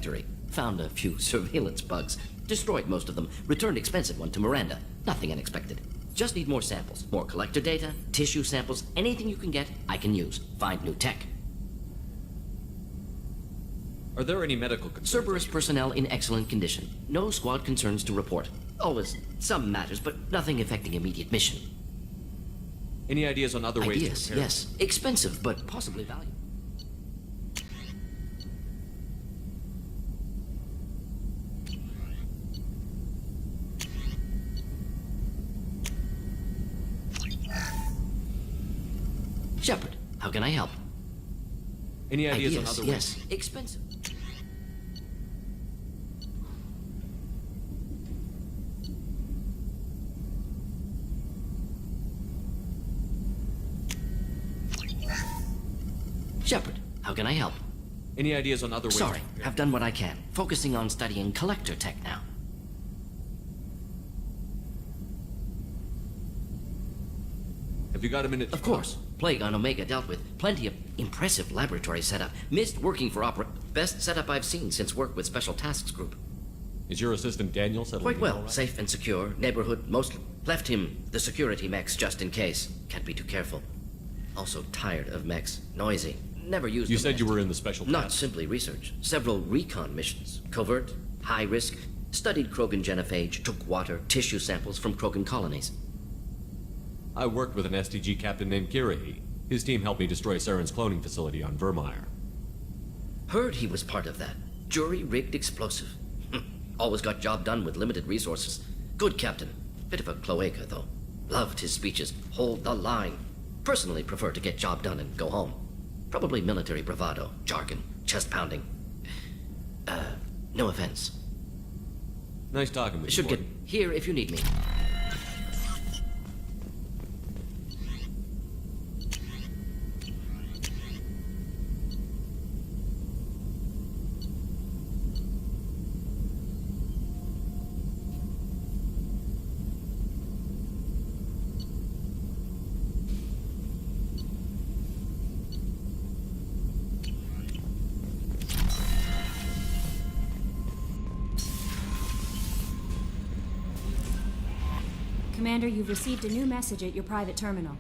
factory. Found a few surveillance bugs. Destroyed most of them. Returned expensive one to Miranda. Nothing unexpected. Just need more samples. More collector data, tissue samples, anything you can get, I can use. Find new tech. Are there any medical concerns? Cerberus personnel in excellent condition. No squad concerns to report. Always some matters, but nothing affecting immediate mission. Any ideas on other ways to Ideas, repair? yes. Expensive, but possibly valuable. Shepard, how can I help? Any ideas on other yes. ways? Expensive. Shepard, how can I help? Any ideas on other ways? Sorry, to repair? I've done what I can. Focusing on studying collector tech now. Have you got a minute? Of course. Plague on Omega dealt with. Plenty of impressive laboratory setup. Missed working for Best setup I've seen since work with Special Tasks Group. Is your assistant Daniel settling Quite in well. all right? Safe and secure. Neighborhood mostly. Left him the security mechs just in case. Can't be too careful. Also tired of mechs. Noisy. Never used You them said you as- were in the special Not task. simply research. Several recon missions. Covert, high risk. Studied Krogan genophage. Took water, tissue samples from Krogan colonies. I worked with an STG captain named Kirahi. His team helped me destroy Saren's cloning facility on Vermeer. Heard he was part of that. Jury-rigged explosive. Always got job done with limited resources. Good captain. Bit of a cloaca, though. Loved his speeches. Hold the line. Personally prefer to get job done and go home. Probably military bravado, jargon, chest pounding. No offense. Nice talking with you. Should get Morgan. here if you need me. Commander, you've received a new message at your private terminal.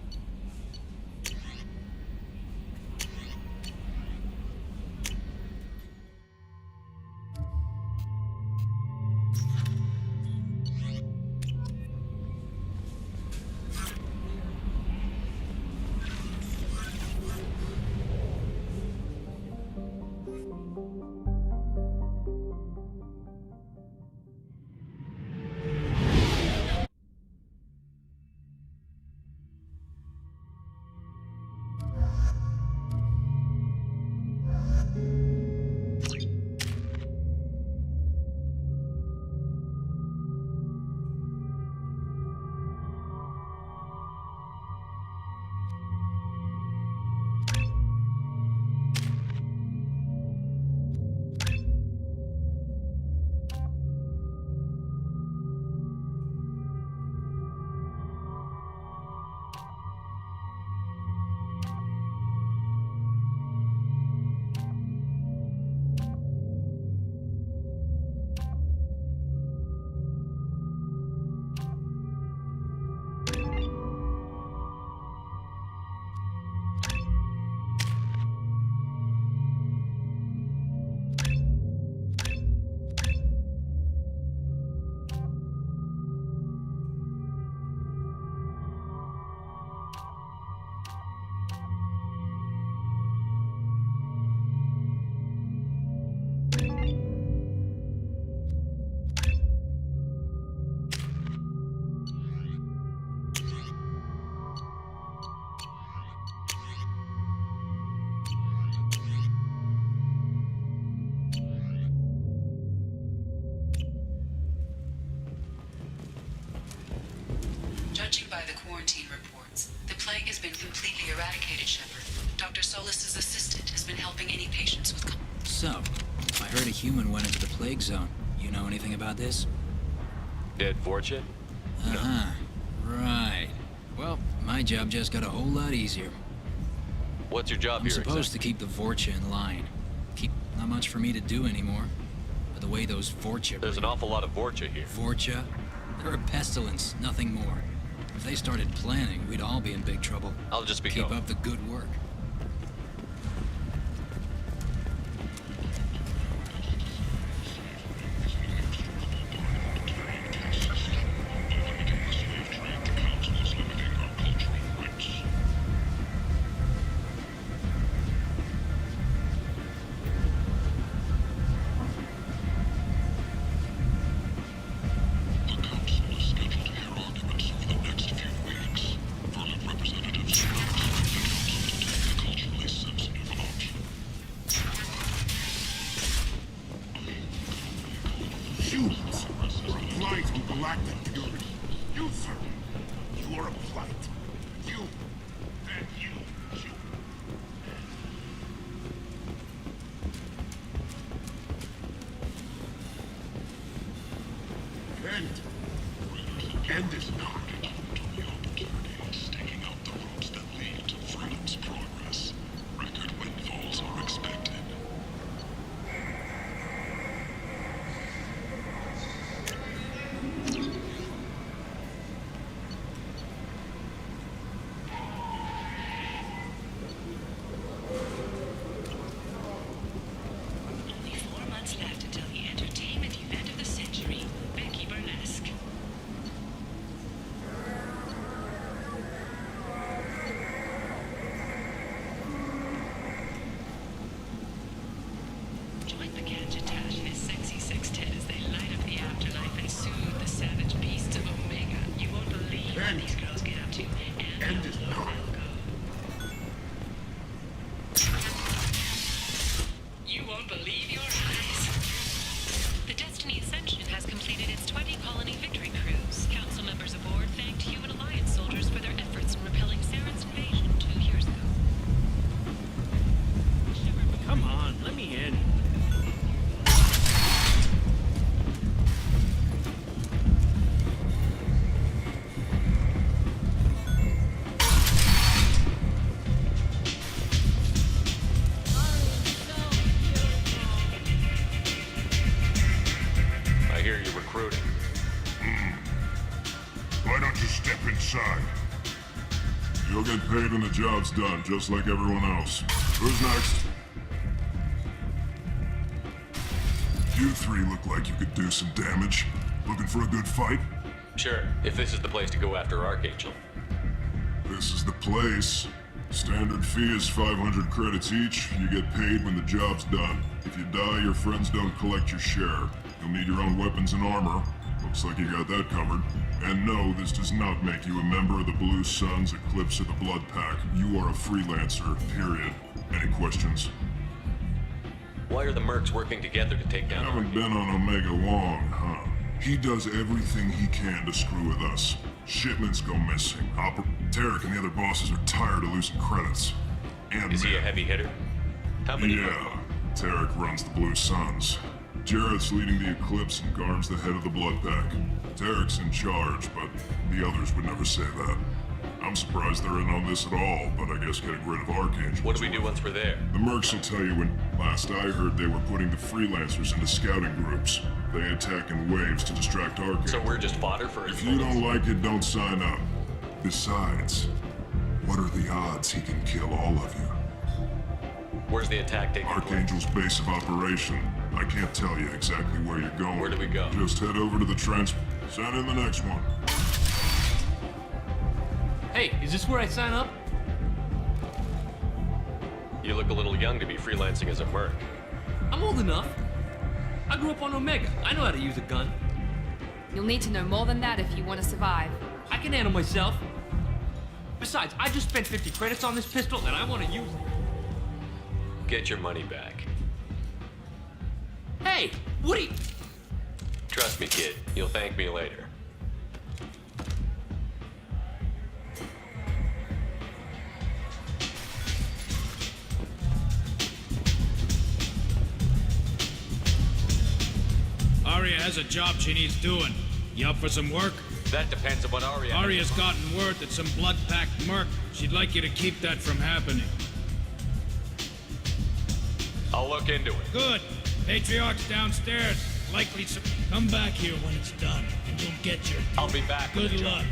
Judging by the quarantine reports, the plague has been completely eradicated, Shepard. Dr. Solis's assistant has been helping any patients with... So, I heard a human went into the plague zone. You know anything about this? Dead Fortune? Uh-huh. Right. Well, my job just got a whole lot easier. What's your job I'm supposed to keep the Vorcha in line. Not much for me to do anymore. the way those Vorcha... There's an awful lot of Vorcha here. Vorcha? They're a pestilence, nothing more. If they started planning, we'd all be in big trouble. I'll just be Keep going. up the good work. Humans are a blight on galactic purity. You, sir, you are a blight. You and you. End is not. Staking out the roads that lead to freedom's progress. Record windfalls are expected. Only 4 months left until the entertainment event of the century, Becky Burlesque. Join the Gadgetash and his sexy sextet as they light up the afterlife and soothe the savage beasts of Omega. You won't believe what these girls get up to, and End is not. you won't believe your eyes. The Destiny Ascension has completed its 20-colony victory cruise. Council members aboard thanked human alliance soldiers for their efforts in repelling Saren's invasion 2 years ago. Come on, let me in. I hear you're recruiting. Why don't you step inside? You'll get paid when the job's done, just like everyone else. Who's next? You three look like you could do some damage. Looking for a good fight? Sure, if this is the place to go after Archangel. This is the place. Standard fee is 500 credits each. You get paid when the job's done. If you die, your friends don't collect your share. You'll need your own weapons and armor. Looks like you got that covered. And no, this does not make you a member of the Blue Suns, Eclipse, or the Blood Pack. You are a freelancer, period. Any questions? Why are the mercs working together to take down Haven't Archangel? been on Omega long, huh? He does everything he can to screw with us. Shipments go missing. Tarek and the other bosses are tired of losing credits. And Is he a heavy hitter? How many? Yeah, Tarek runs the Blue Suns. Jarrett's leading the Eclipse and Garm's the head of the Blood Pack. Tarek's in charge, but the others would never say that. I'm surprised they're in on this at all, but I guess getting rid of Archangel. What do we do once we're there? The mercs will tell you when last I heard they were putting the freelancers into scouting groups. They attack in waves to distract Archangel. So we're just fodder for his If you bullets? don't like it, don't sign up. Besides, what are the odds he can kill all of you? Where's the attack taking place? Archangel's base of operation. I can't tell you exactly where you're going. Where do we go? Just head over to the Send in the next one. Hey, is this where I sign up? You look a little young to be freelancing as a merc. I'm old enough. I grew up on Omega. I know how to use a gun. You'll need to know more than that if you want to survive. I can handle myself. Besides, I just spent 50 credits on this pistol and I want to use it. Get your money back. Hey, Woody! Trust me, kid. You'll thank me later. Arya has a job she needs doing. You up for some work? That depends on what Arya... Arya's gotten word that some blood-packed merc. She'd like you to keep that from happening. I'll look into it. Good. Patriarch's downstairs. Likely some... Come back here when it's done, and you'll get your... I'll be back with Good the job. luck.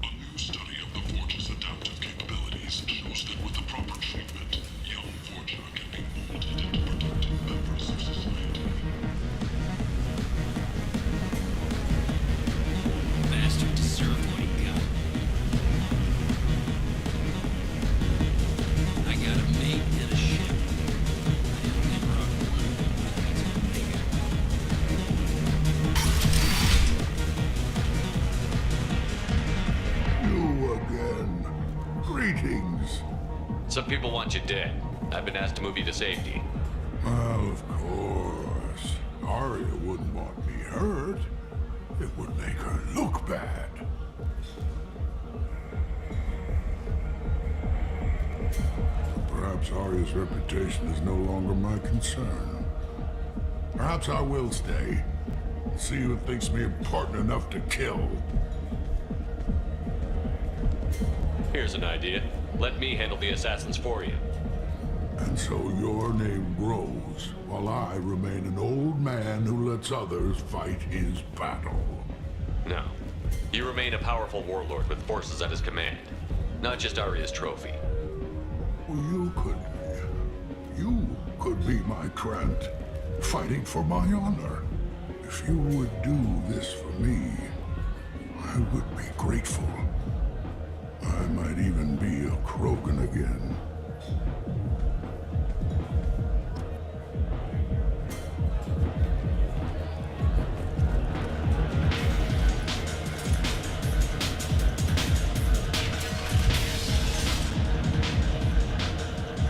A new study of the Forge's adaptive capabilities shows that with the proper treatment, young Forge can be molded into productive members of society. Bastard deserved what he got. I got a mate and a ship. I only brought one. That's Omega. You again. Greetings. Some people want you dead. I've been asked to move you to safety. Well, of course. Arya wouldn't want me hurt. It would make her look bad. Perhaps Arya's reputation is no longer my concern. Perhaps I will stay. See who thinks me important enough to kill. Here's an idea. Let me handle the assassins for you. And so your name grows, while I remain an old man who lets others fight his battle. No. You remain a powerful warlord with forces at his command. Not just Arya's trophy. Well, you could be my Krant, fighting for my honor. If you would do this for me, I would be grateful. I might even be a Krogan again.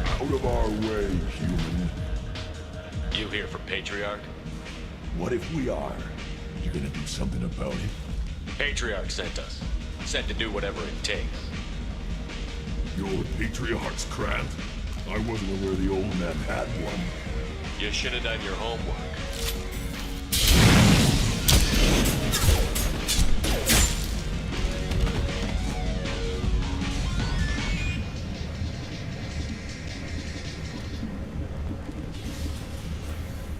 Out of our way, human. You here for Patriarch? What if we are? You gonna do something about it? Patriarch sent us. Sent to do whatever it takes. You're Patriarch's Krant? I wasn't aware the old man had one. You should have done your homework.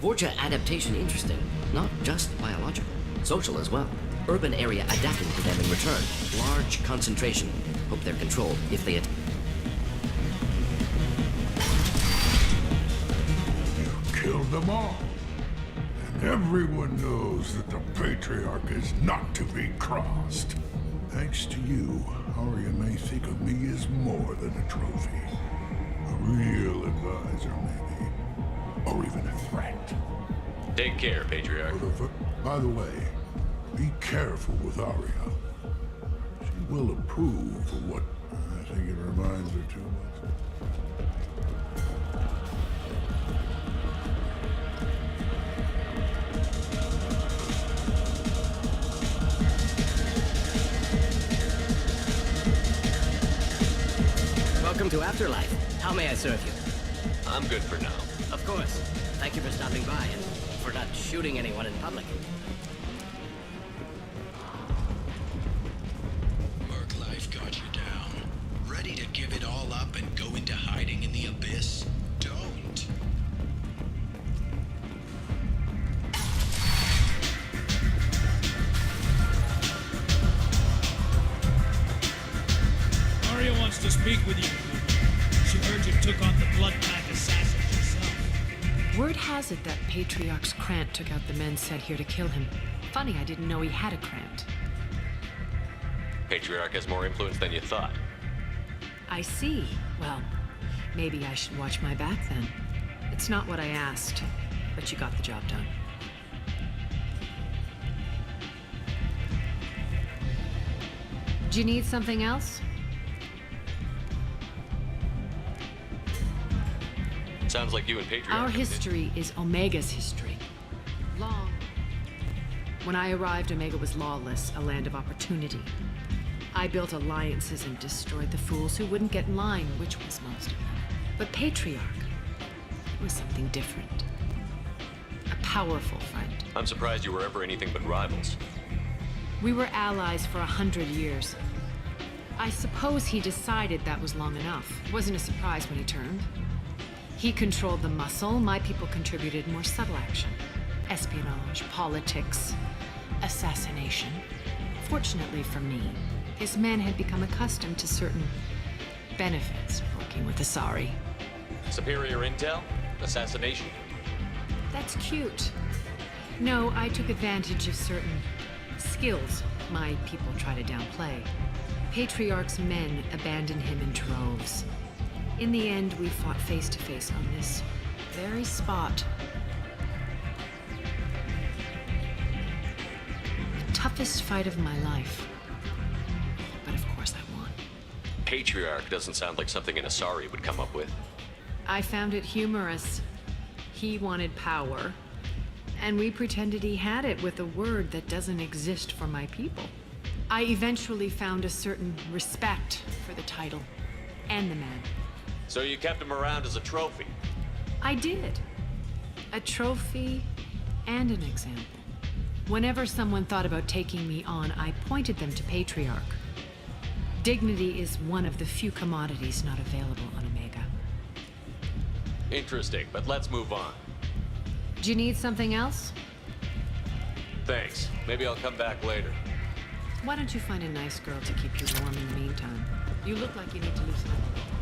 Forja adaptation interesting. Not just biological. Social as well. Urban area adapting to them in return. Large concentration. Hope they're controlled if they... Killed them all. And everyone knows that the Patriarch is not to be crossed. Thanks to you, Arya may think of me as more than a trophy. A real advisor, maybe. Or even a threat. Take care, Patriarch. By the way, be careful with Arya. She will approve of what I think it reminds her too much. Welcome to Afterlife. How may I serve you? I'm good for now. Of course. Thank you for stopping by and for not shooting anyone in public. Merc life got you down. Ready to give it all up and go into hiding in the abyss? Don't. Arya wants to speak with you. She heard you took on the Blood Pack assassins yourself. Word has it that Patriarch's Krant took out the men sent here to kill him. Funny, I didn't know he had a Krant. Patriarch has more influence than you thought. I see. Well, maybe I should watch my back then. It's not what I asked, but you got the job done. Do you need something else? Sounds like you and Patriarch... Our history is Omega's history. Long. When I arrived, Omega was lawless, a land of opportunity. I I built alliances and destroyed the fools who wouldn't get in line, which was most of them. But Patriarch was something different. A powerful friend. I'm surprised you were ever anything but rivals. We were allies for 100 years. I suppose he decided that was long enough. Wasn't a surprise when he turned. He controlled the muscle, my people contributed more subtle action. Espionage, politics, assassination. Fortunately for me, his men had become accustomed to certain benefits of working with Asari. Superior intel? Assassination? That's cute. No, I took advantage of certain skills my people try to downplay. Patriarch's men abandoned him in droves. In the end, we fought face to face on this very spot. The toughest fight of my life. But of course I won. Patriarch doesn't sound like something an Asari would come up with. I found it humorous. He wanted power, and we pretended he had it with a word that doesn't exist for my people. I eventually found a certain respect for the title and the man. So you kept him around as a trophy? I did. A trophy and an example. Whenever someone thought about taking me on, I pointed them to Patriarch. Dignity is one of the few commodities not available on Omega. Interesting, but let's move on. Do you need something else? Thanks. Maybe I'll come back later. Why don't you find a nice girl to keep you warm in the meantime? You look like you need to loosen up a little.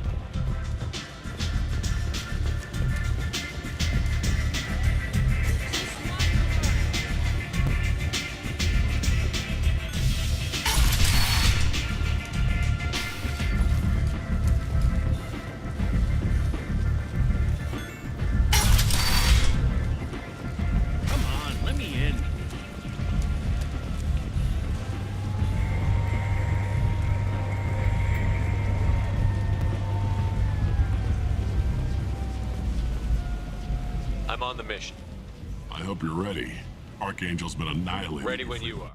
I'm on the mission. I hope you're ready. Archangel's been annihilated. Ready when you are.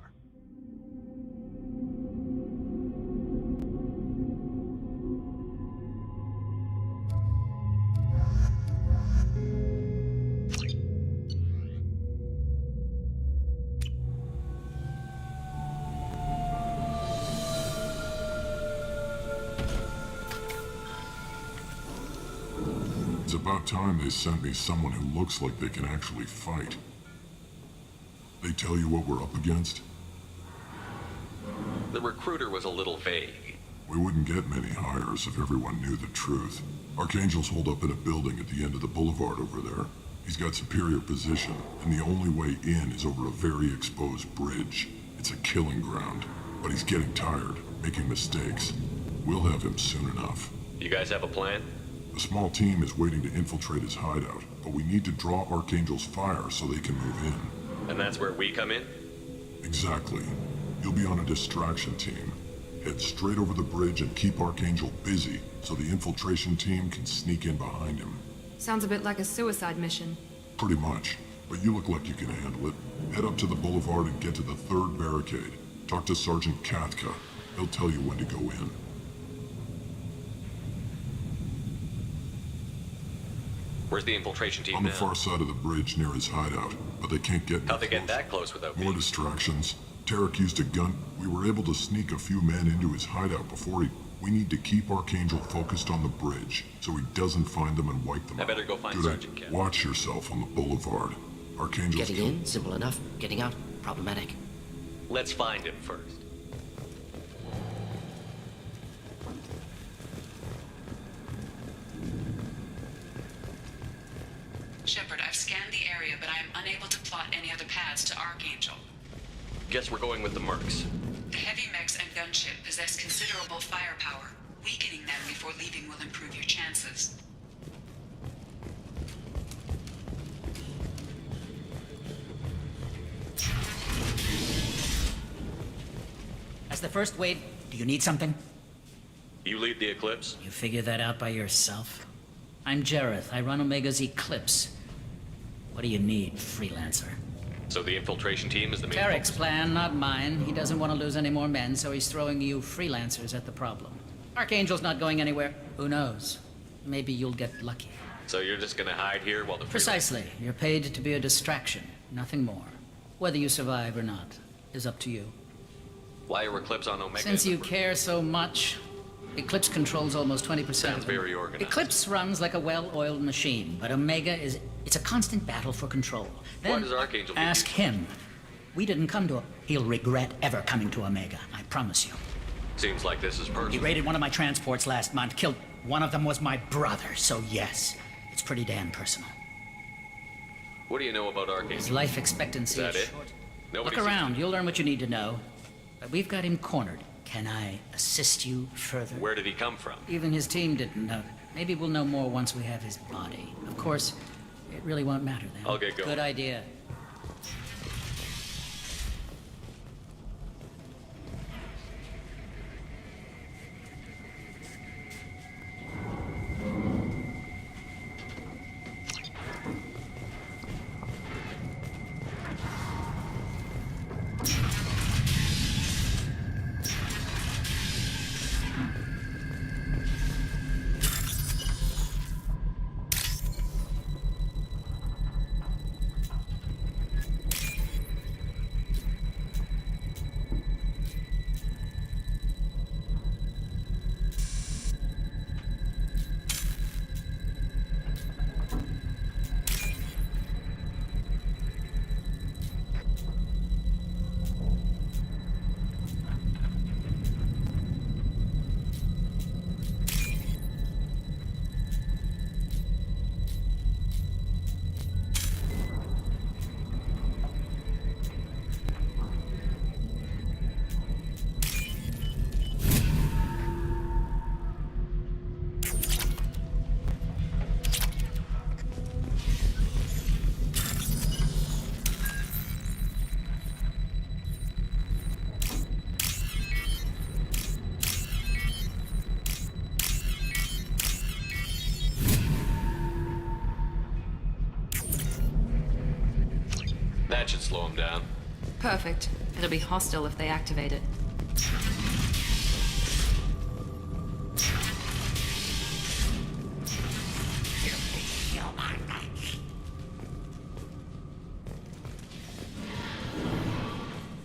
It's about time they sent me someone who looks like they can actually fight. They tell you what we're up against? The recruiter was a little vague. We wouldn't get many hires if everyone knew the truth. Archangel's holed up in a building at the end of the boulevard over there. He's got superior position, and the only way in is over a very exposed bridge. It's a killing ground, but he's getting tired, making mistakes. We'll have him soon enough. You guys have a plan? A small team is waiting to infiltrate his hideout, but we need to draw Archangel's fire so they can move in. And that's where we come in? Exactly. You'll be on a distraction team. Head straight over the bridge and keep Archangel busy so the infiltration team can sneak in behind him. Sounds a bit like a suicide mission. Pretty much, but you look like you can handle it. Head up to the boulevard and get to the third barricade. Talk to Sergeant Katka. He'll tell you when to go in. Where's the infiltration team On the now? far side of the bridge near his hideout, but they can't get How'd they get that close without me? More distractions. Tarek used a gun. We were able to sneak a few men into his hideout before he... We need to keep Archangel focused on the bridge, so he doesn't find them and wipe them out. I better go find Sergeant Cat. Watch yourself on the boulevard. Archangel's... Getting in, simple enough. Getting out, problematic. Let's find him first. Shepard, I've scanned the area, but I am unable to plot any other paths to Archangel. Guess we're going with the mercs. The heavy mechs and gunship possess considerable firepower. Weakening them before leaving will improve your chances. As the first wave, do you need something? You lead the Eclipse? You figure that out by yourself? I'm Jareth. I run Omega's Eclipse. What do you need, freelancer? So the infiltration team is the main Tarek's focus. plan, not mine. He doesn't want to lose any more men, so he's throwing you freelancers at the problem. Archangel's not going anywhere. Who knows? Maybe you'll get lucky. So you're just gonna hide here while the Precisely. You're paid to be a distraction, nothing more. Whether you survive or not is up to you. Why are Eclipse on Omega? Since you care so much, Eclipse controls almost 20%. Sounds very organized. Eclipse runs like a well-oiled machine, but Omega it's a constant battle for control. Then Why does Archangel give ask him. We didn't come to He'll regret ever coming to Omega, I promise you. Seems like this is He personal. raided one of my transports last month, killed one of them was my brother, so yes, it's pretty damn personal. What do you know about His Archangel? life expectancy Is that is it? short. Nobody Look seems around, you'll learn what you need to know. But we've got him cornered. Can I assist you further? Where did he come from? Even his team didn't know. Maybe we'll know more once we have his body. Of course, it really won't matter then. I'll get going. Good idea. That should slow him down. Perfect. It'll be hostile if they activate it.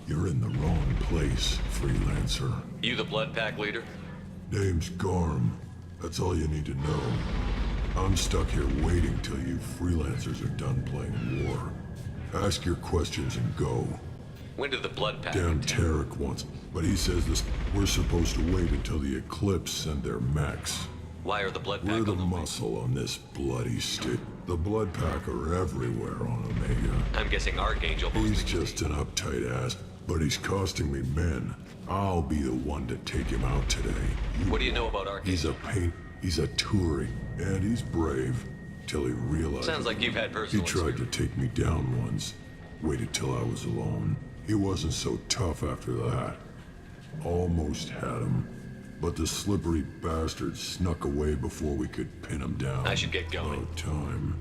You're in the wrong place, freelancer. You the Blood Pack leader? Name's Garm. That's all you need to know. I'm stuck here waiting till you freelancers are done playing war. Ask your questions and go. When did the Blood Pack? Dan Tarek wants, but he says this. We're supposed to wait until the Eclipse send their mechs. Why are the Blood Pack We're the on Omega? muscle on this bloody stick. The Blood Pack are everywhere on Omega. I'm guessing Archangel He's mostly. just an uptight ass, but he's costing me men. I'll be the one to take him out today. What do you know about Archangel? He's a Turing, and he's brave. Till he realizes. Sounds like you've had He personal tried to experience. take me down once. Waited till I was alone. He wasn't so tough after that. Almost had him. But the slippery bastard snuck away before we could pin him down. I should get going. About time.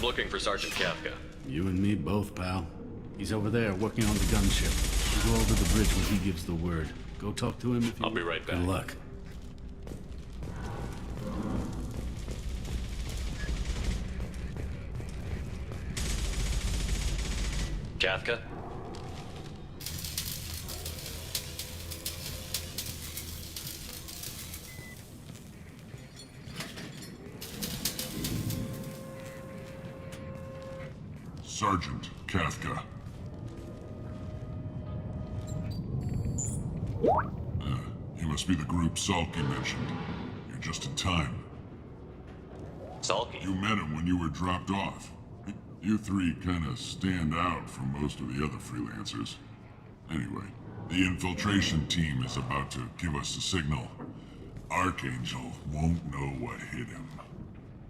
looking for Sergeant Kafka. You and me both, pal. He's over there working on the gunship. We'll go over the bridge when he gives the word. Go talk to him if you... I'll be right back. Good luck. Kafka? Sergeant Kafka. You must be the group Salky mentioned. You're just in time. Salky? You met him when you were dropped off. You three kinda stand out from most of the other freelancers. Anyway, the infiltration team is about to give us a signal. Archangel won't know what hit him.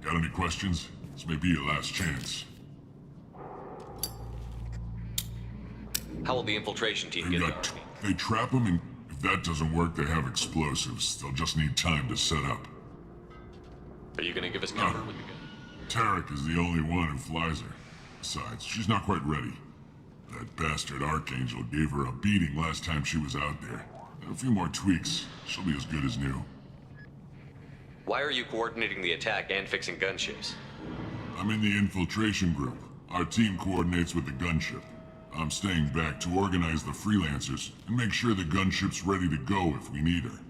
Got any questions? This may be your last chance. How will the infiltration team get there? They trap him, and if that doesn't work, they have explosives. They'll just need time to set up. Are you gonna give us cover when you get? Tarek is the only one who flies her. Besides, she's not quite ready. That bastard Archangel gave her a beating last time she was out there. A few more tweaks, she'll be as good as new. Why are you coordinating the attack and fixing gunships? I'm in the infiltration group. Our team coordinates with the gunship. I'm staying back to organize the freelancers and make sure the gunship's ready to go if we need her.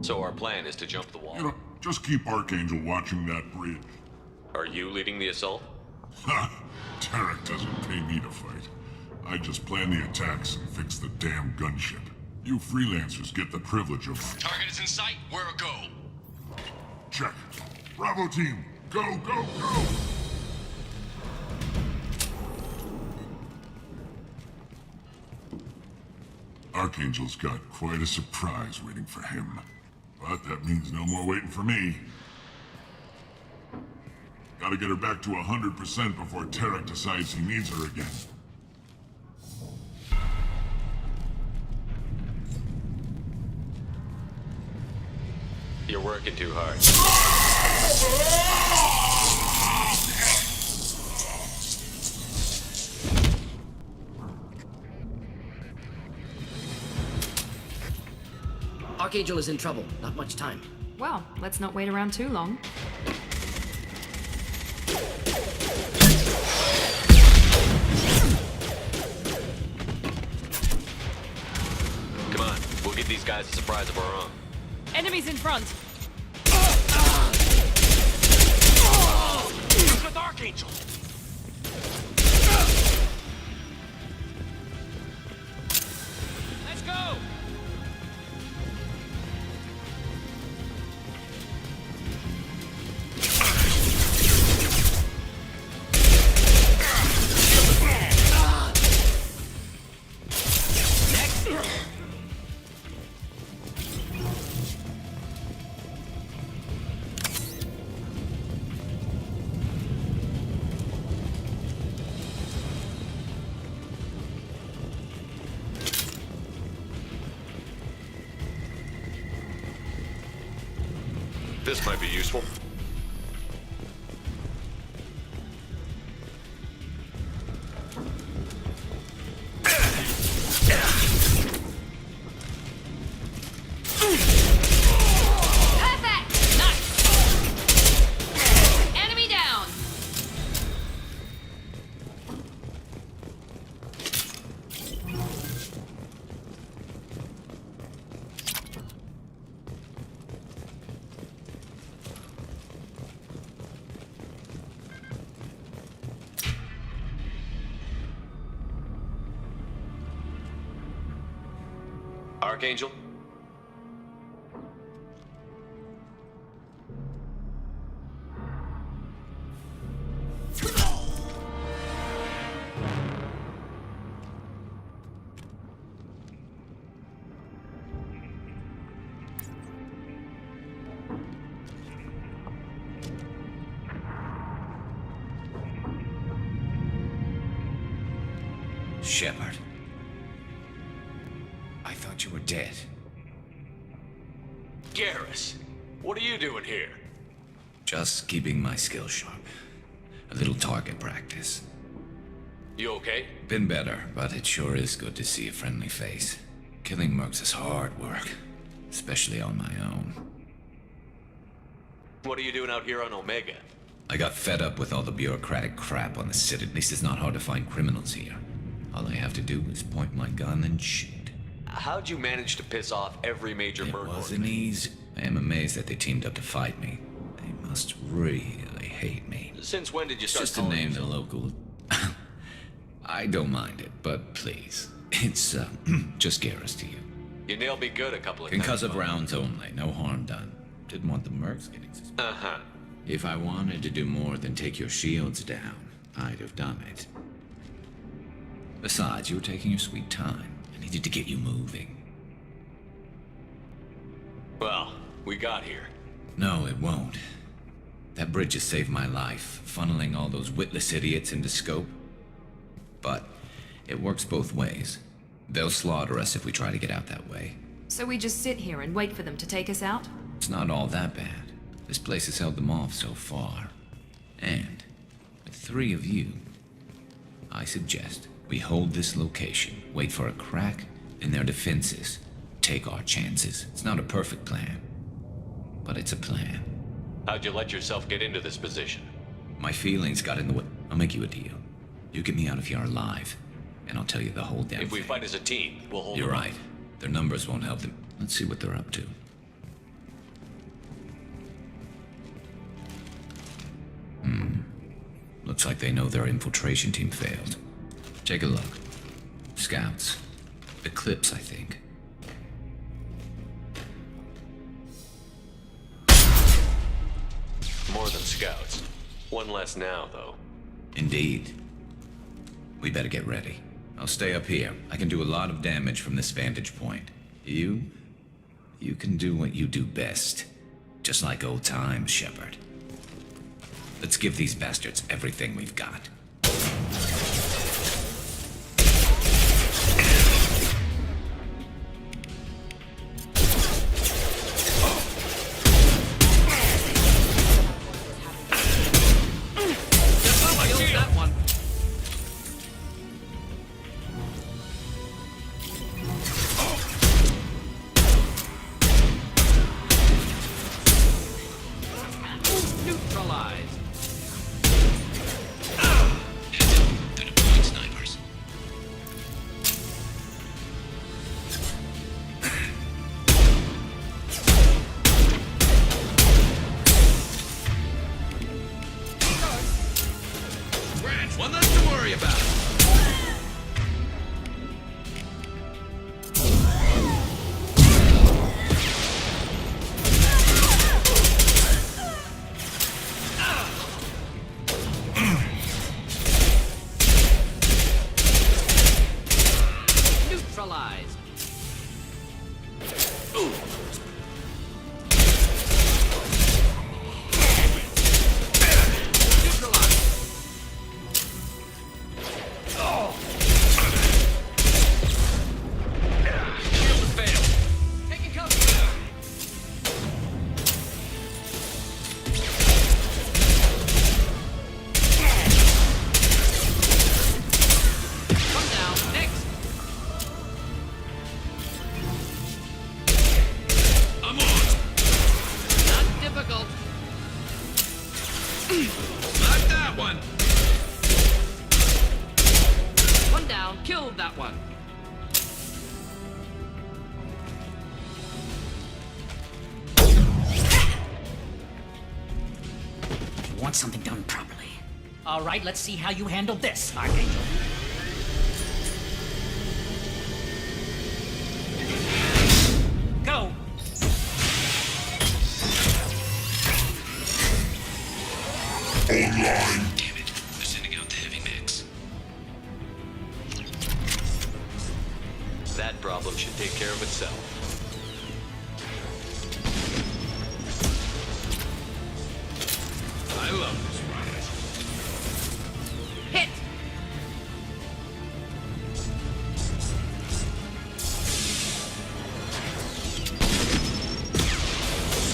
So our plan is to jump the wall. You know, just keep Archangel watching that bridge. Are you leading the assault? Ha! Tarek doesn't pay me to fight. I just plan the attacks and fix the damn gunship. You freelancers get the privilege of... Target is in sight. Where a go? Check. Bravo team, go, go, go! Archangel's got quite a surprise waiting for him. But that means no more waiting for me. Gotta get her back to 100% before Tarek decides he needs her again. You're working too hard. Archangel is in trouble. Not much time. Well, let's not wait around too long. Come on, we'll give these guys a surprise of our own. Enemies in front! Who's with Archangel? Let's go! This might be useful. Perfect! Nice! Enemy down! Archangel? Shepard. I thought you were dead. Garrus, what are you doing here? Just keeping my skills sharp. A little target practice. You okay? Been better, but it sure is good to see a friendly face. Killing mercs is hard work, especially on my own. What are you doing out here on Omega? I got fed up with all the bureaucratic crap on the city. At least it's not hard to find criminals here. All I have to do is point my gun and shoot. How'd you manage to piss off every major It merc wasn't easy. I am amazed that they teamed up to fight me. They must really hate me. Since when did you start Just to calling name the yourself? local... I don't mind it, but please. It's, just Garrus to you. You nailed me good a couple of times. Concussive rounds only, no harm done. Didn't want the mercs getting suspicious. Uh-huh. If I wanted to do more than take your shields down, I'd have done it. Besides, you were taking your sweet time. I needed to get you moving. Well, we got here. No, it won't. That bridge has saved my life, funneling all those witless idiots into scope. But it works both ways. They'll slaughter us if we try to get out that way. So we just sit here and wait for them to take us out? It's not all that bad. This place has held them off so far. And with 3 of you, I suggest we hold this location, wait for a crack in their defenses, take our chances. It's not a perfect plan, but it's a plan. How'd you let yourself get into this position? My feelings got in the way. I'll make you a deal. You get me out of here alive, and I'll tell you the whole damn If we thing. fight as a team, we'll hold You're them right. Their numbers won't help them. Let's see what they're up to. Looks like they know their infiltration team failed. Take a look. Scouts. Eclipse, I think. More than scouts. One less now, though. Indeed. We better get ready. I'll stay up here. I can do a lot of damage from this vantage point. You can do what you do best. Just like old times, Shepard. Let's give these bastards everything we've got. One less to worry about. Neutralized. Killed that one. You want something done properly. All right, let's see how you handle this, Archangel. Go! Online. Damn it. They're sending out the heavy mix. That problem should take care of itself. I love this ride. Hit!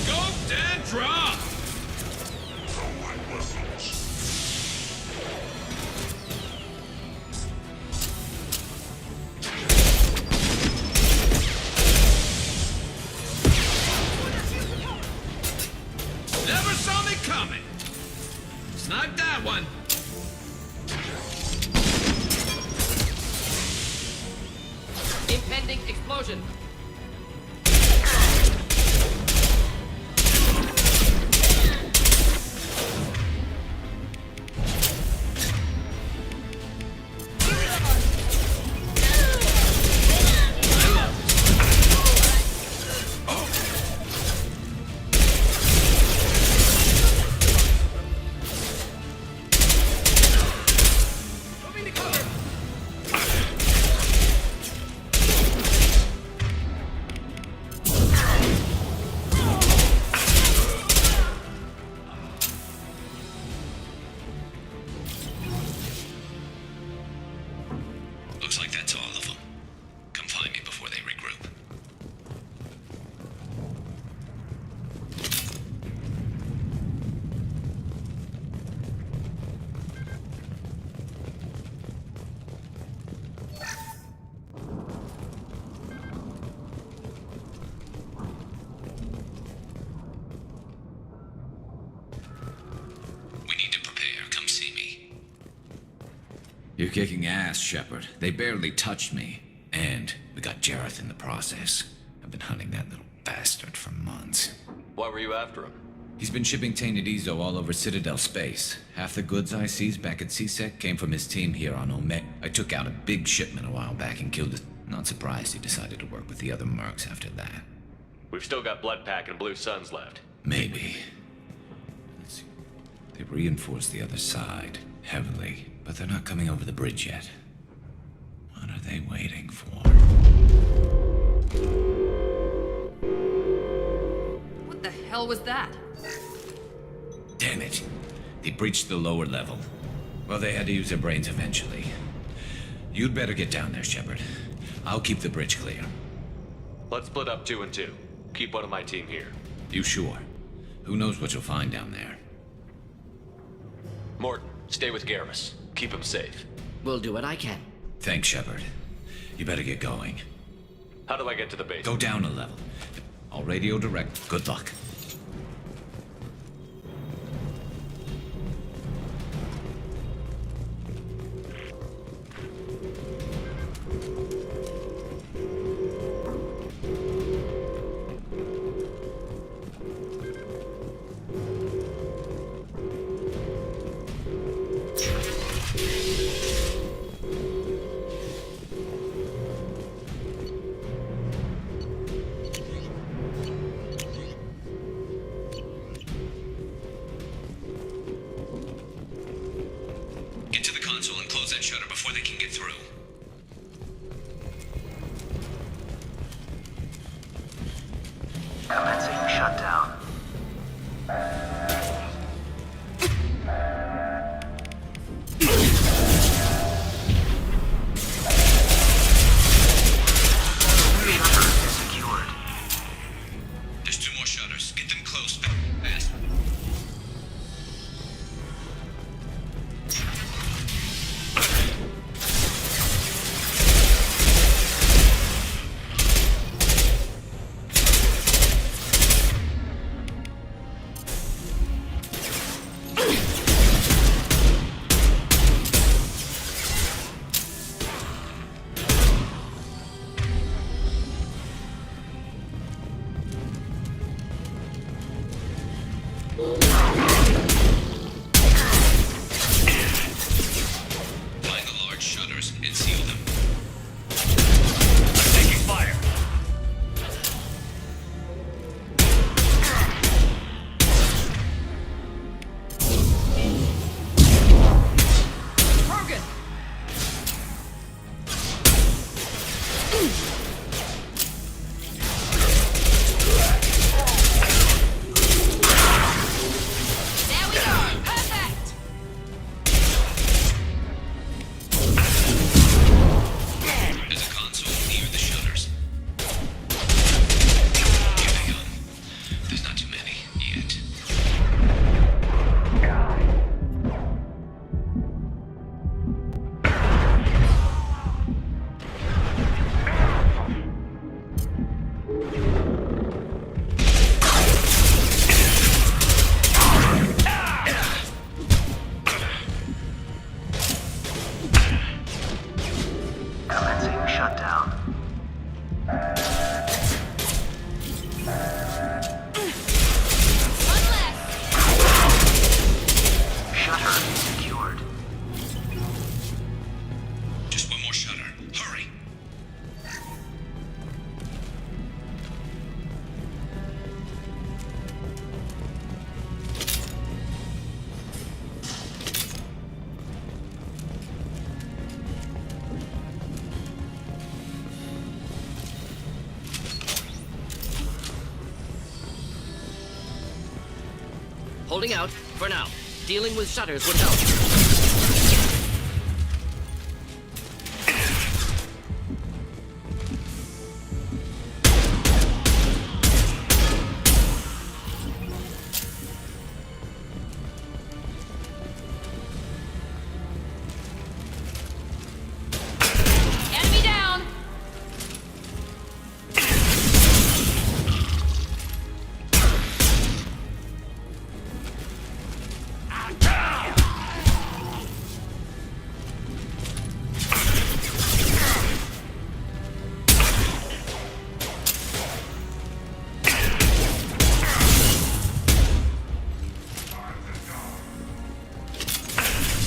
Scoped and dropped! explosion! Looks like that's all of them. Come find me before they regroup. We need to prepare. Come see me. You're kicking ass, Shepard. They barely touched me. And we got Jareth in the process. I've been hunting that little bastard for months. Why were you after him? He's been shipping tainted Ezo all over Citadel space. Half the goods I seized back at CSEC came from his team here on Omega. I took out a big shipment a while back and killed it. Not surprised he decided to work with the other mercs after that. We've still got Bloodpack and Blue Suns left. Maybe. Let's see. They reinforced the other side heavily, but they're not coming over the bridge yet. What are they waiting for? What the hell was that? Damn it. They breached the lower level. Well, they had to use their brains eventually. You'd better get down there, Shepard. I'll keep the bridge clear. Let's split up 2 and 2. Keep one of my team here. You sure? Who knows what you'll find down there? Morton, stay with Garrus. Keep him safe. Will do what I can. Thanks, Shepard. You better get going. How do I get to the base? Go down a level. I'll radio direct. Good luck. Get to the console and close that shutter before they can get through. Commencing shutdown. Secured. There's 2 more shutters. Get them closed. Fast. Find the large shutters and seal them. Taking fire! Krogan! There we go! Perfect! There's a console near the shutters. Here they come. There's not too many yet. Commencing shutdown. Holding out for now. Dealing with shutters would help. Enemy down!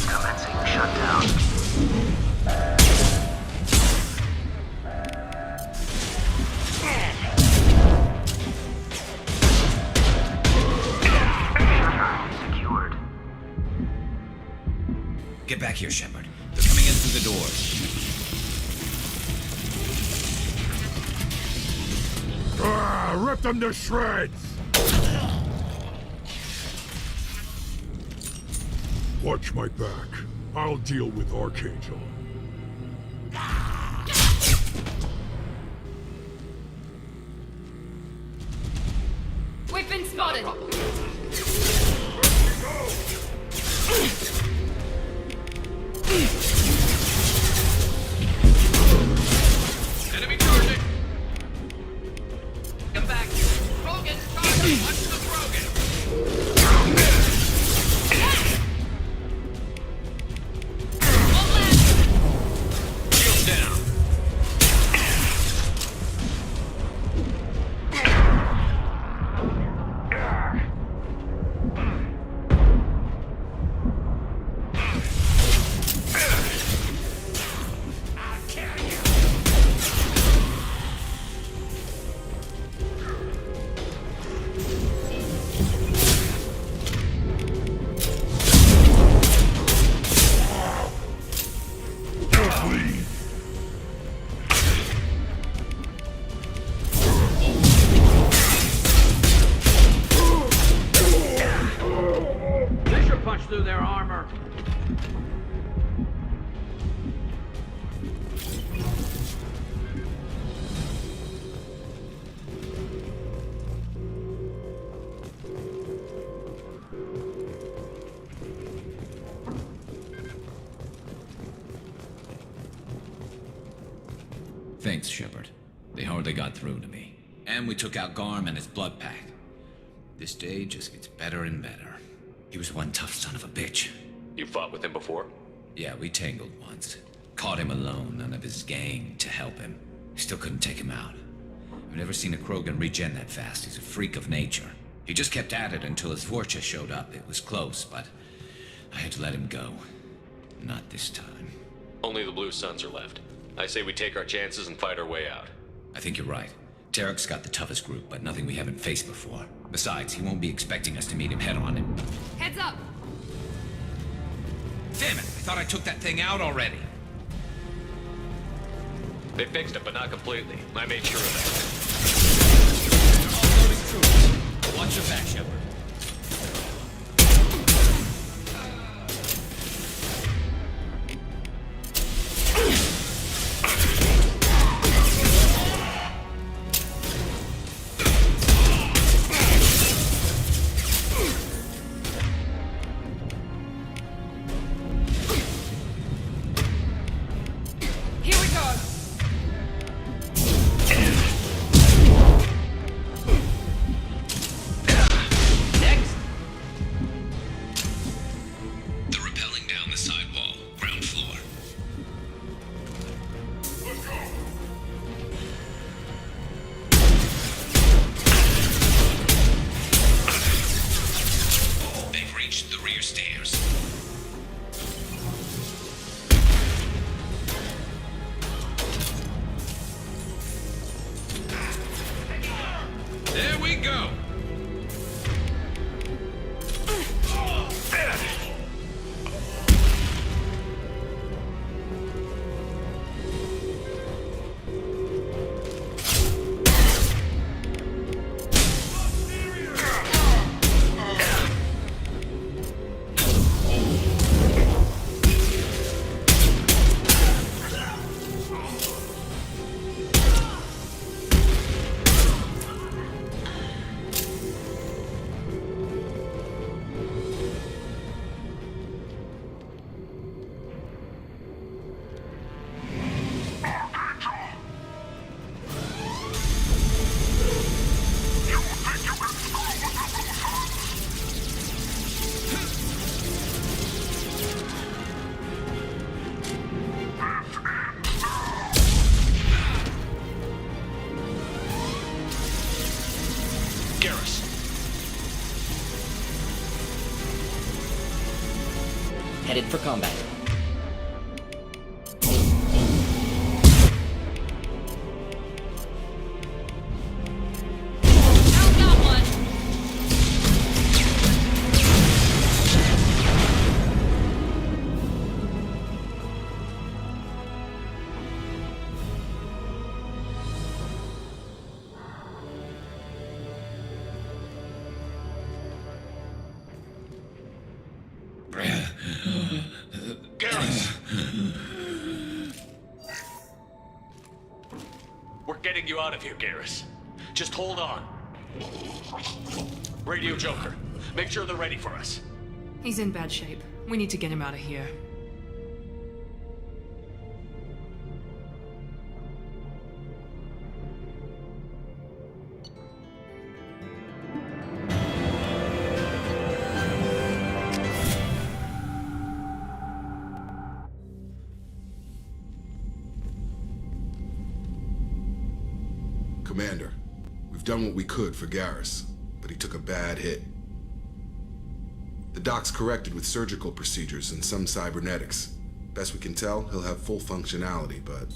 Commencing shutdown. Secured. Get back here, Shepard. They're coming in through the doors. Rip them to shreds! Watch my back. I'll deal with Archangel. We've been spotted! Enemy charging! Come back! Krogan's charging! Watch the Krogan! Shield down! Fissure punch through their armor. Thanks, Shepard. They hardly got through to me. And we took out Garm and his blood pack. This day just gets better and better. He was one tough son of a bitch. You fought with him before? Yeah, we tangled once. Caught him alone, none of his gang to help him. Still couldn't take him out. I've never seen a Krogan regen that fast. He's a freak of nature. He just kept at it until his Vorcha showed up. It was close, but I had to let him go. Not this time. Only the Blue Suns are left. I say we take our chances and fight our way out. I think you're right. Tarek's got the toughest group, but nothing we haven't faced before. Besides, he won't be expecting us to meet him head-on and... Heads up! Damn it! I thought I took that thing out already! They fixed it, but not completely. I made sure of that. Offloading troops. Watch your back, Shepard. headed for combat. We're getting you out of here, Garrus. Just hold on. Radio Joker, make sure they're ready for us. He's in bad shape. We need to get him out of here. Commander, we've done what we could for Garrus, but he took a bad hit. The doc's corrected with surgical procedures and some cybernetics. Best we can tell, he'll have full functionality, but...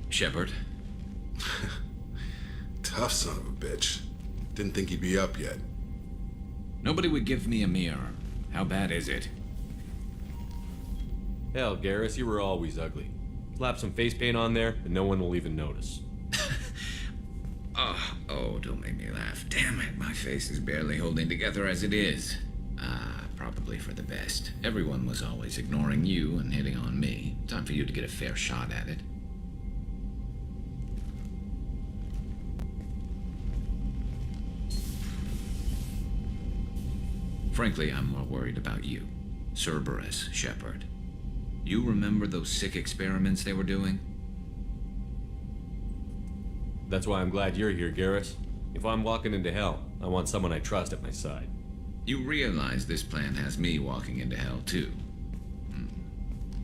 Shepard? Tough son of a bitch. Didn't think he'd be up yet. Nobody would give me a mirror. How bad is it? Hell, Garrus, you were always ugly. Slap some face paint on there, and no one will even notice. Oh, don't make me laugh. Damn it, my face is barely holding together as it is. Probably for the best. Everyone was always ignoring you and hitting on me. Time for you to get a fair shot at it. Frankly, I'm more worried about you. Cerberus, Shepard. You remember those sick experiments they were doing? That's why I'm glad you're here, Garrus. If I'm walking into hell, I want someone I trust at my side. You realize this plan has me walking into hell, too.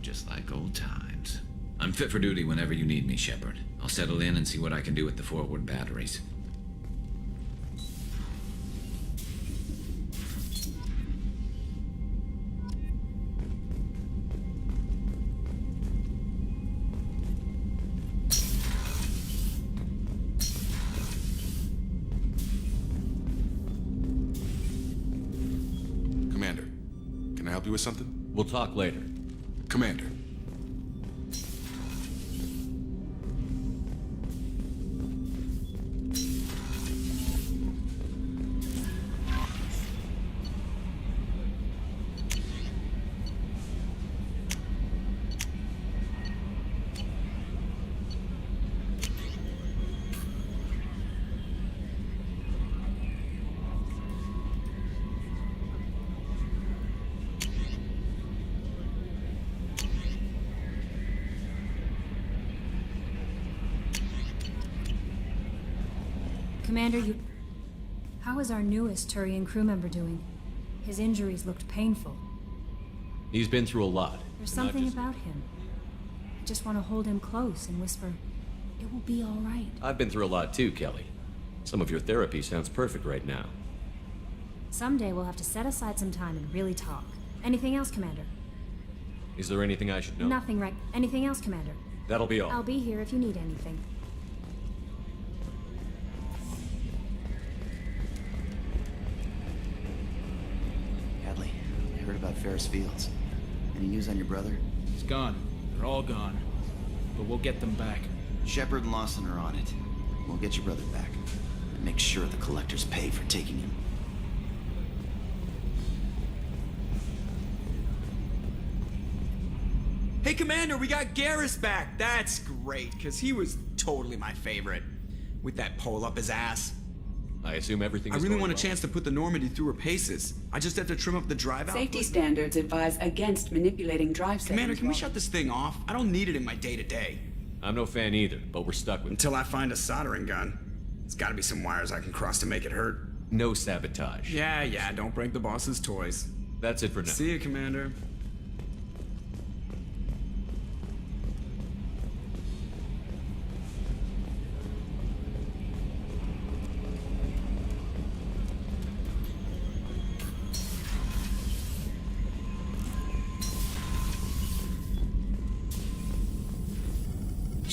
Just like old times. I'm fit for duty whenever you need me, Shepard. I'll settle in and see what I can do with the forward batteries. Commander, can I help you with something? We'll talk later. Commander. Commander, how is our newest Turian crew member doing? His injuries looked painful. He's been through a lot. There's something about him. I just want to hold him close and whisper, "It will be all right." I've been through a lot too, Kelly. Some of your therapy sounds perfect right now. Someday we'll have to set aside some time and really talk. Anything else, Commander? Is there anything I should know? Nothing, right? Anything else, Commander? That'll be all. I'll be here if you need anything. I heard about Ferris Fields. Any news on your brother? He's gone. They're all gone. But we'll get them back. Shepard and Lawson are on it. We'll get your brother back. And make sure the collectors pay for taking him. Hey, Commander, we got Garrus back. That's great, because he was totally my favorite. With that pole up his ass. I assume everything I is really going want a well. chance to put the Normandy through her paces. I just have to trim up the drive output. Safety standards advise against manipulating drive settings. Commander, can we shut this thing off? I don't need it in my day-to-day. I'm no fan either, but we're stuck with it. Until I find a soldering gun. There's gotta be some wires I can cross to make it hurt. No sabotage. Yeah, don't break the boss's toys. That's it for now. See you, Commander.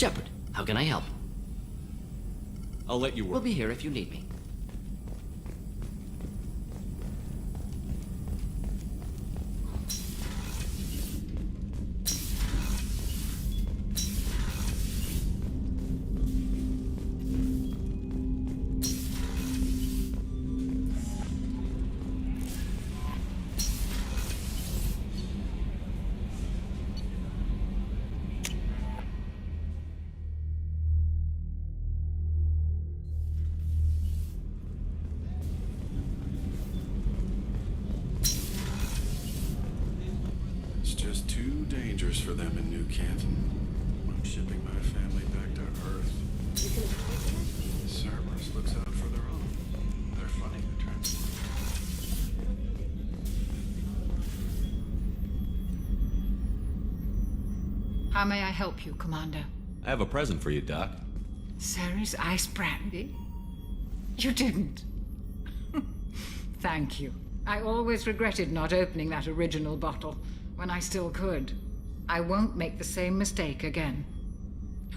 Shepard, how can I help? I'll let you work. We'll be here if you need me. It's just too dangerous for them in New Canton. I'm shipping my family back to Earth. Cerberus looks out for their own. They're funding the transport. How may I help you, Commander? I have a present for you, Doc. Ceres ice brandy? You didn't. Thank you. I always regretted not opening that original bottle when I still could. I won't make the same mistake again.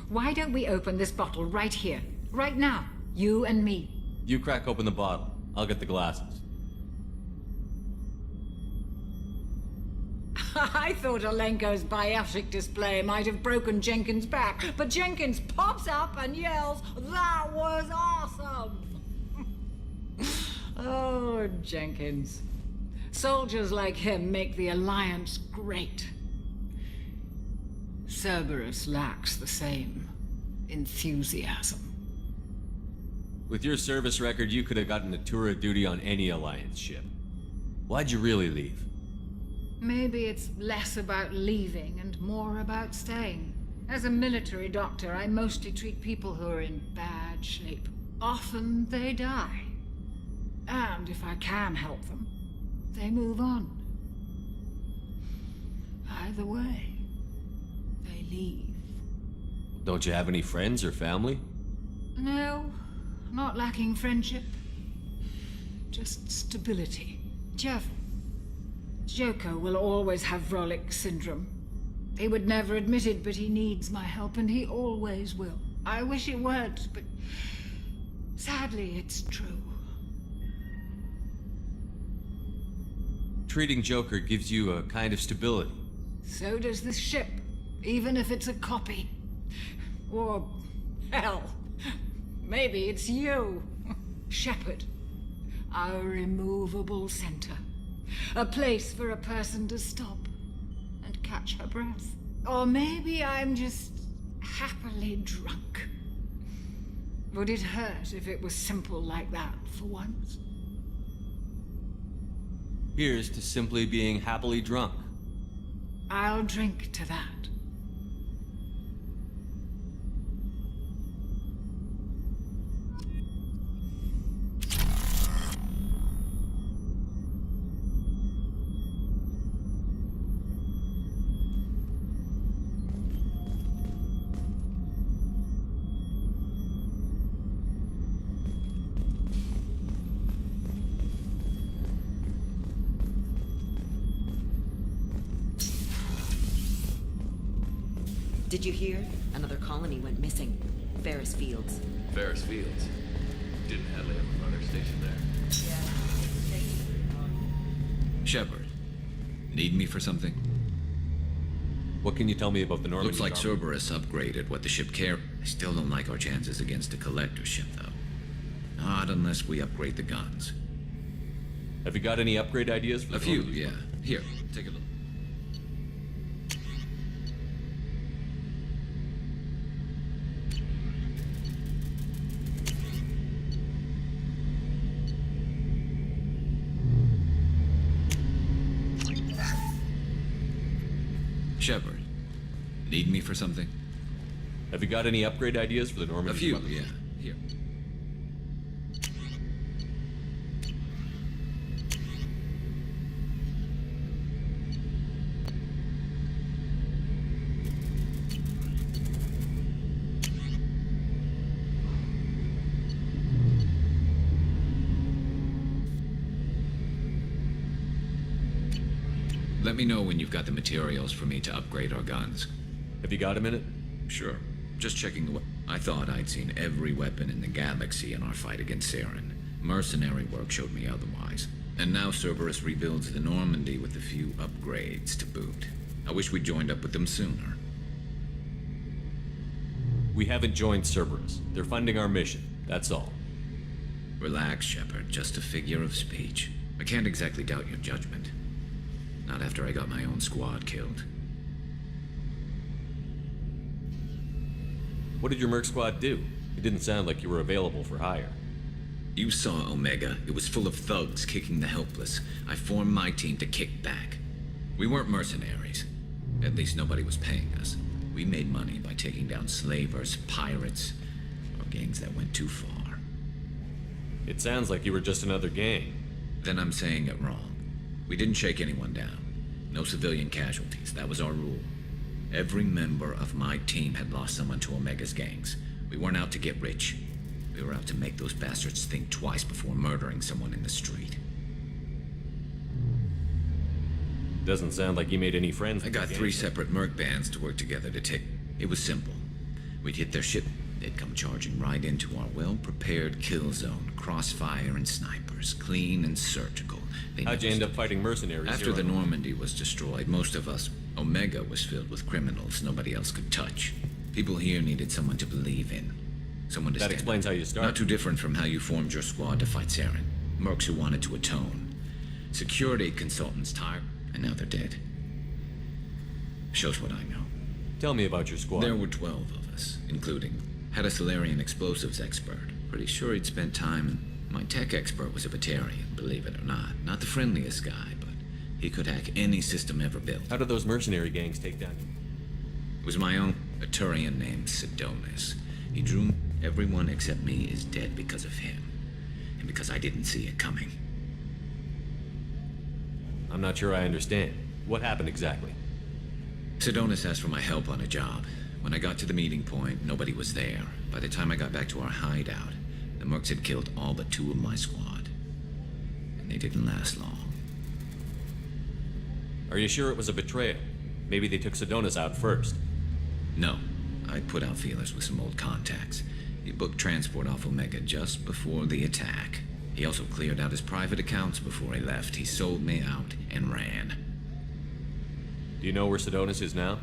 Why don't we open this bottle right here, right now? You and me. You crack open the bottle. I'll get the glasses. I thought Alenko's biotic display might have broken Jenkins' back, but Jenkins pops up and yells, "That was awesome!" Oh, Jenkins. Soldiers like him make the Alliance great. Cerberus lacks the same enthusiasm. With your service record, you could have gotten a tour of duty on any Alliance ship. Why'd you really leave? Maybe it's less about leaving and more about staying. As a military doctor, I mostly treat people who are in bad shape. Often they die. And if I can help them, they move on. Either way, they leave. Don't you have any friends or family? No, not lacking friendship. Just stability. Jeff, Joko will always have Vrolik syndrome. He would never admit it, but he needs my help, and he always will. I wish it weren't, but sadly, it's true. Treating Joker gives you a kind of stability. So does this ship, even if it's a copy. Or, hell, maybe it's you, Shepard. Our immovable center. A place for a person to stop and catch her breath. Or maybe I'm just happily drunk. Would it hurt if it was simple like that for once? Here's to simply being happily drunk. I'll drink to that. Did you hear? Another colony went missing. Ferris Fields. Ferris Fields. Didn't Hadley have a brother stationed there? Shepard, need me for something? What can you tell me about the Normandy? Looks like Cerberus upgraded what the ship carried. I still don't like our chances against a collector ship, though. Not unless we upgrade the guns. Have you got any upgrade ideas for the A few, Normandy? yeah. Here, take a look. Shepard, need me for something? Have you got any upgrade ideas for the Normandy? A few, yeah. Here. Let me know when you've got the materials for me to upgrade our guns. Have you got a minute? Sure. Just checking the I thought I'd seen every weapon in the galaxy in our fight against Saren. Mercenary work showed me otherwise. And now Cerberus rebuilds the Normandy with a few upgrades to boot. I wish we'd joined up with them sooner. We haven't joined Cerberus. They're funding our mission, that's all. Relax, Shepard. Just a figure of speech. I can't exactly doubt your judgment. Not after I got my own squad killed. What did your Merc squad do? It didn't sound like you were available for hire. You saw Omega. It was full of thugs kicking the helpless. I formed my team to kick back. We weren't mercenaries. At least nobody was paying us. We made money by taking down slavers, pirates, or gangs that went too far. It sounds like you were just another gang. Then I'm saying it wrong. We didn't shake anyone down. No civilian casualties. That was our rule. Every member of my team had lost someone to Omega's gangs. We weren't out to get rich. We were out to make those bastards think twice before murdering someone in the street. Doesn't sound like you made any friends. I got 3 separate merc bands to work together to take. It was simple. We'd hit their ship. They'd come charging right into our well-prepared kill zone. Crossfire and snipers. Clean and surgical. How'd you end up fighting mercenaries? After the Normandy was destroyed, most of us, Omega was filled with criminals nobody else could touch. People here needed someone to believe in. Someone to That stand explains up. how you started. Not too different from how you formed your squad to fight Saren. Mercs who wanted to atone. Security consultants tired, and now they're dead. Shows what I know. Tell me about your squad. There were 12 of us, including had a Solarian explosives expert. Pretty sure he'd spent time, and my tech expert was a Batarian, believe it or not. Not the friendliest guy, but he could hack any system ever built. How did those mercenary gangs take down you? It was my own, a Turian named Sidonis. He drew everyone except me is dead because of him. And because I didn't see it coming. I'm not sure I understand. What happened exactly? Sidonis asked for my help on a job. When I got to the meeting point, nobody was there. By the time I got back to our hideout, the mercs had killed all but 2 of my squad. And they didn't last long. Are you sure it was a betrayal? Maybe they took Sidonis out first. No. I put out feelers with some old contacts. He booked transport off Omega just before the attack. He also cleared out his private accounts before he left. He sold me out and ran. Do you know where Sidonis is now?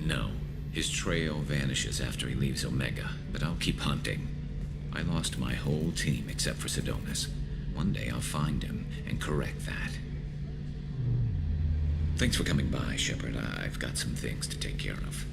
No. His trail vanishes after he leaves Omega, but I'll keep hunting. I lost my whole team except for Sidonis. One day I'll find him and correct that. Thanks for coming by, Shepard. I've got some things to take care of.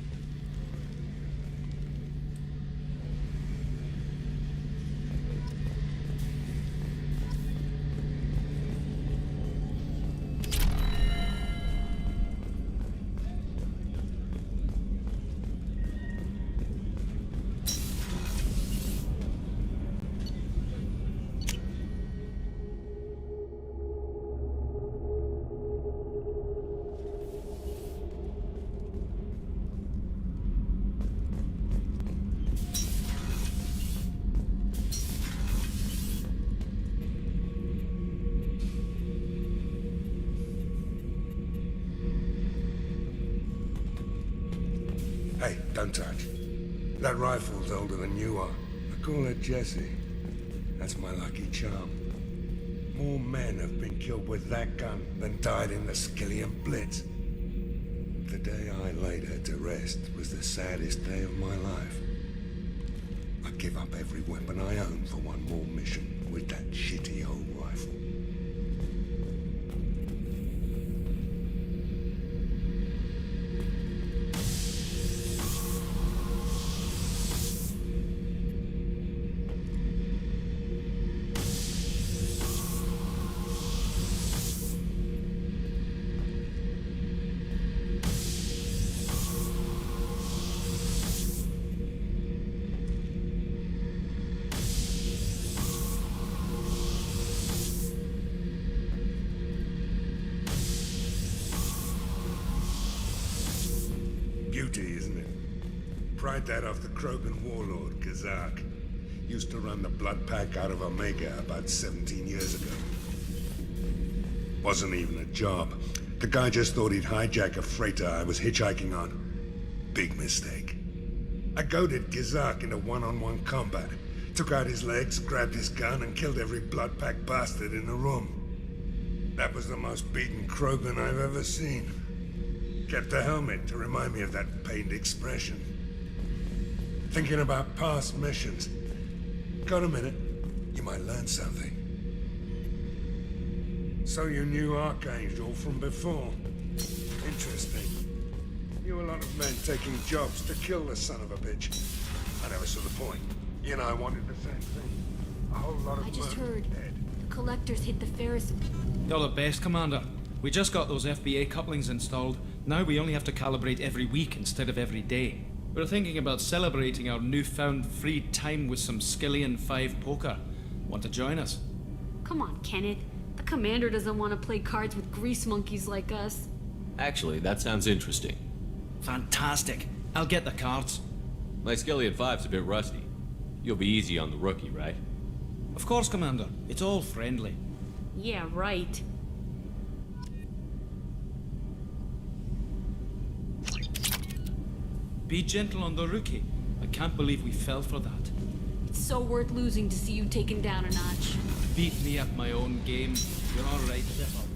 Hey, don't touch. That rifle's older than you are. I call it Jesse. That's my lucky charm. More men have been killed with that gun than died in the Skillian Blitz. The day I laid her to rest was the saddest day of my life. I give up every weapon I own for one more mission with that shitty old rifle. Beauty, isn't it? Pried that off the Krogan warlord, Kazak. Used to run the blood pack out of Omega about 17 years ago. Wasn't even a job. The guy just thought he'd hijack a freighter I was hitchhiking on. Big mistake. I goaded Gazak into one-on-one combat. Took out his legs, grabbed his gun, and killed every blood-packed bastard in the room. That was the most beaten Krogan I've ever seen. Kept a helmet to remind me of that pained expression. Thinking about past missions. Got a minute? You might learn something. So you knew Archangel from before. Interesting. Knew a lot of men taking jobs to kill the son of a bitch. I never saw the point. You know, I wanted the same thing. A whole lot of I just murder heard dead. the collectors hit the Ferris. You're the best, Commander. We just got those FBA couplings installed. Now we only have to calibrate every week instead of every day. We're thinking about celebrating our newfound free time with some Skillian 5 poker. Want to join us? Come on, Kenneth. The commander doesn't want to play cards with grease monkeys like us. Actually, that sounds interesting. Fantastic. I'll get the cards. My Skillian 5's a bit rusty. You'll be easy on the rookie, right? Of course, Commander. It's all friendly. Yeah, right. Be gentle on the rookie. I can't believe we fell for that. It's so worth losing to see you taken down a notch. Beat me at my own game. You're all right, Zephyr.